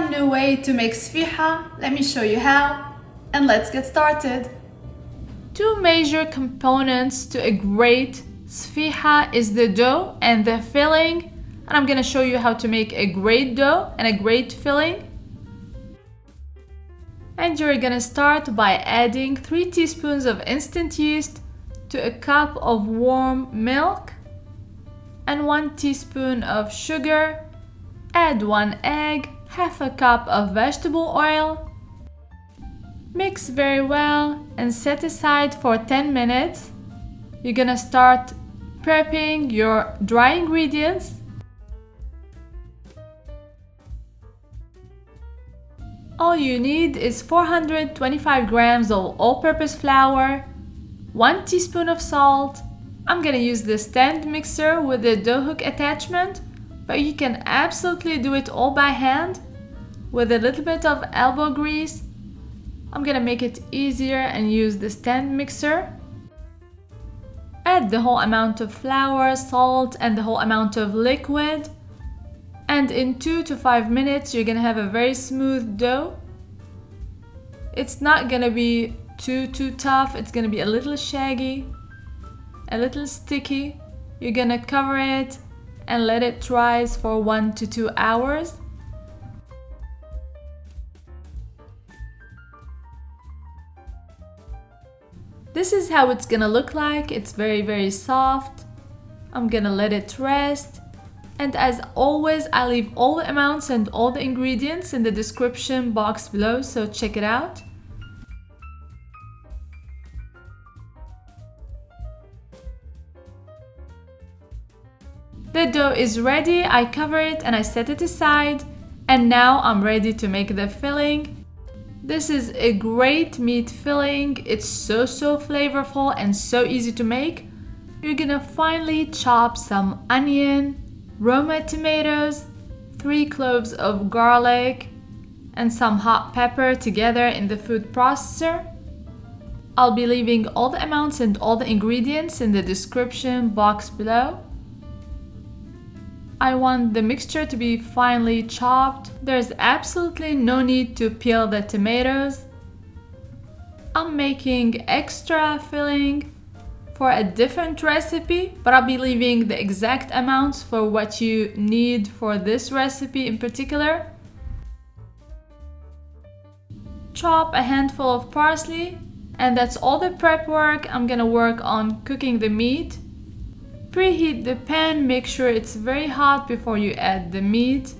fun new way to make sfeeha. Let me show you how, and let's get started. Two major components to a great sfeeha is the dough and the filling, and I'm gonna show you how to make a great dough and a great filling. And you're gonna start by adding 3 teaspoons of instant yeast to a cup of warm milk and 1 teaspoon of sugar. Add 1 egg, half a cup of vegetable oil. Mix very well and set aside for 10 minutes. You're gonna start prepping your dry ingredients. All you need is 425 grams of all-purpose flour, 1 teaspoon of salt. I'm gonna use the stand mixer with the dough hook attachment, but you can absolutely do it all by hand with a little bit of elbow grease. I'm gonna make it easier and use the stand mixer. Add the whole amount of flour, salt, and the whole amount of liquid. And in 2 to 5 minutes, you're gonna have a very smooth dough. It's not gonna be too tough. It's gonna be a little shaggy, a little sticky. You're gonna cover it and let it rise for 1 to 2 hours. This is how it's gonna look like. It's very soft. I'm gonna let it rest. And as always, I leave all the amounts and all the ingredients in the description box below, so check it out. The dough is ready. I cover it and I set it aside. And now I'm ready to make the filling. This is a great meat filling. It's so flavorful and so easy to make. You're gonna finely chop some onion, Roma tomatoes, 3 cloves of garlic, and some hot pepper together in the food processor. I'll be leaving all the amounts and all the ingredients in the description box below. I want the mixture to be finely chopped. There's absolutely no need to peel the tomatoes. I'm making extra filling for a different recipe, but I'll be leaving the exact amounts for what you need for this recipe in particular. Chop a handful of parsley, and that's all the prep work. I'm gonna work on cooking the meat. Preheat the pan, make sure it's very hot before you add the meat.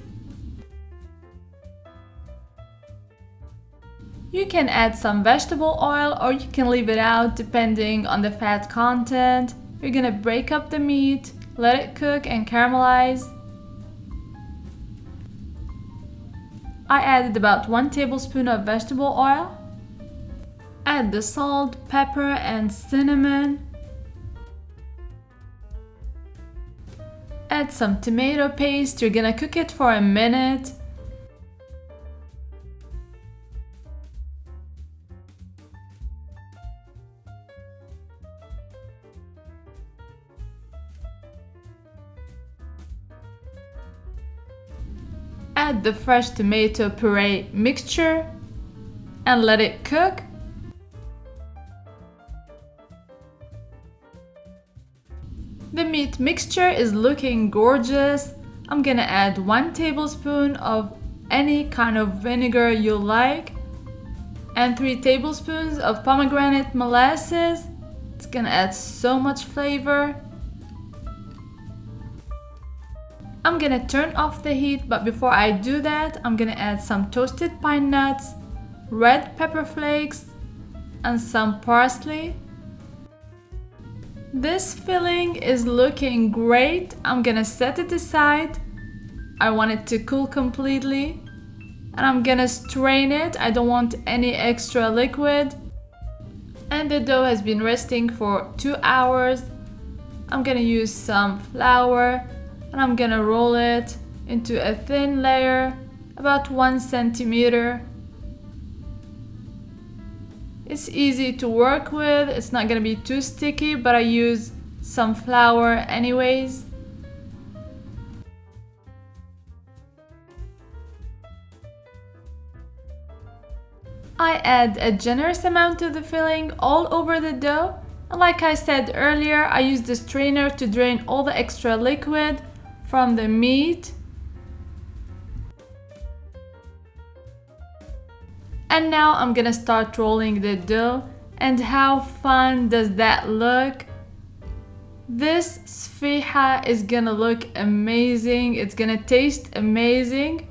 You can add some vegetable oil or you can leave it out depending on the fat content. You're gonna break up the meat, let it cook and caramelize. I added about 1 tablespoon of vegetable oil. Add the salt, pepper, and cinnamon. Add some tomato paste. You're gonna cook it for a minute. Add the fresh tomato puree mixture and let it cook. The meat mixture is looking gorgeous. I'm gonna add 1 tablespoon of any kind of vinegar you like and 3 tablespoons of pomegranate molasses. It's gonna add so much flavor. I'm gonna turn off the heat, but before I do that, I'm gonna add some toasted pine nuts, red pepper flakes, and some parsley. This filling is looking great. I'm gonna set it aside. I want it to cool completely. And I'm gonna strain it. I don't want any extra liquid. And the dough has been resting for 2 hours. I'm gonna use some flour and I'm gonna roll it into a thin layer, about 1 centimeter. It's easy to work with, it's not gonna be too sticky, but I use some flour anyways. I add a generous amount of the filling all over the dough. And like I said earlier, I use the strainer to drain all the extra liquid from the meat. And now I'm gonna start rolling the dough. And how fun does that look? This sfeeha is gonna look amazing. It's gonna taste amazing.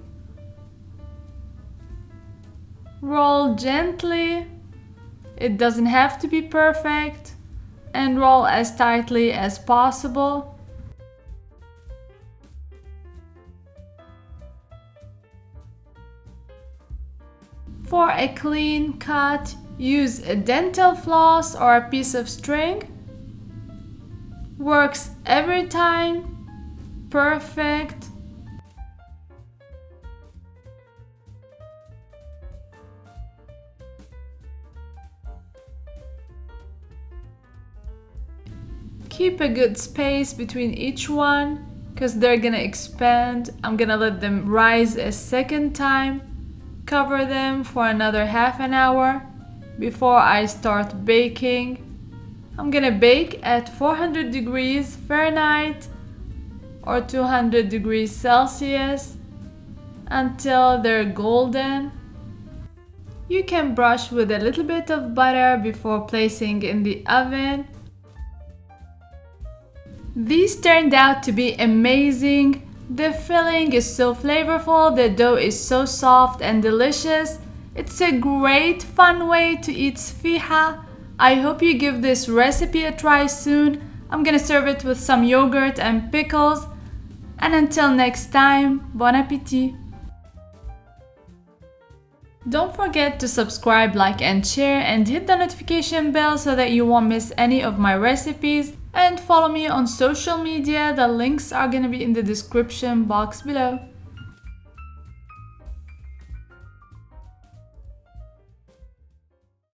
Roll gently. It doesn't have to be perfect. And roll as tightly as possible. For a clean cut, use a dental floss or a piece of string. Works every time. Perfect. Keep a good space between each one because they're gonna expand. I'm gonna let them rise a second time. Cover them for another half an hour before I start baking. I'm gonna bake at 400 degrees Fahrenheit or 200 degrees Celsius until they're golden. You can brush with a little bit of butter before placing in the oven. These turned out to be amazing. The filling is so flavorful, the dough is so soft and delicious. It's a great fun way to eat sfeeha. I hope you give this recipe a try soon. I'm gonna serve it with some yogurt and pickles. And until next time, bon appetit! Don't forget to subscribe, like and share, and hit the notification bell so that you won't miss any of my recipes. And follow me on social media. The links are gonna be in the description box below.